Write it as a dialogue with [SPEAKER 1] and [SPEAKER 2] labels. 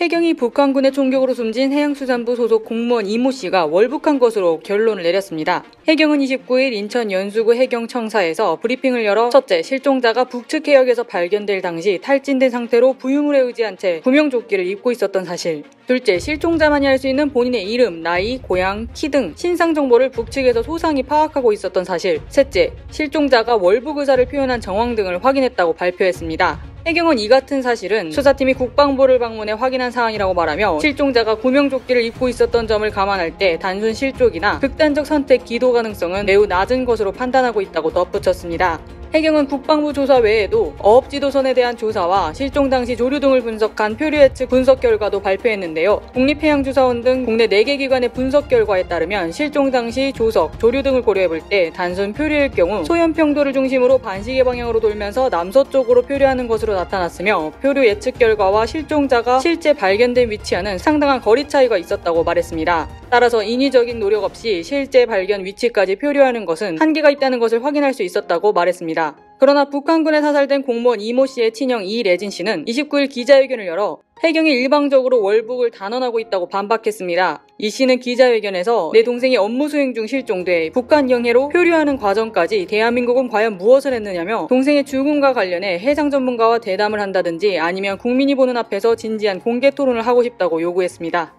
[SPEAKER 1] 해경이 북한군의 총격으로 숨진 해양수산부 소속 공무원 이모 씨가 월북한 것으로 결론을 내렸습니다. 해경은 29일 인천 연수구 해경청사에서 브리핑을 열어 첫째, 실종자가 북측 해역에서 발견될 당시 탈진된 상태로 부유물에 의지한 채 구명조끼를 입고 있었던 사실. 둘째, 실종자만이 알 수 있는 본인의 이름, 나이, 고향, 키 등 신상 정보를 북측에서 소상히 파악하고 있었던 사실. 셋째, 실종자가 월북 의사를 표현한 정황 등을 확인했다고 발표했습니다. 해경은 이 같은 사실은 수사팀이 국방부를 방문해 확인한 사안이라고 말하며 실종자가 구명조끼를 입고 있었던 점을 감안할 때 단순 실족이나 극단적 선택 기도 가능성은 매우 낮은 것으로 판단하고 있다고 덧붙였습니다. 해경은 국방부 조사 외에도 어업지도선에 대한 조사와 실종 당시 조류 등을 분석한 표류 예측 분석 결과도 발표했는데요. 국립해양주사원 등 국내 4개 기관의 분석 결과에 따르면 실종 당시 조석, 조류 등을 고려해볼 때 단순 표류일 경우 소연평도를 중심으로 반시계 방향으로 돌면서 남서쪽으로 표류하는 것으로 나타났으며 표류 예측 결과와 실종자가 실제 발견된 위치와는 상당한 거리 차이가 있었다고 말했습니다. 따라서 인위적인 노력 없이 실제 발견 위치까지 표류하는 것은 한계가 있다는 것을 확인할 수 있었다고 말했습니다. 그러나 북한군에 사살된 공무원 이모 씨의 친형 이래진 씨는 29일 기자회견을 열어 해경이 일방적으로 월북을 단언하고 있다고 반박했습니다. 이 씨는 기자회견에서 내 동생이 업무 수행 중 실종돼 북한 영해로 표류하는 과정까지 대한민국은 과연 무엇을 했느냐며 동생의 죽음과 관련해 해상 전문가와 대담을 한다든지 아니면 국민이 보는 앞에서 진지한 공개 토론을 하고 싶다고 요구했습니다.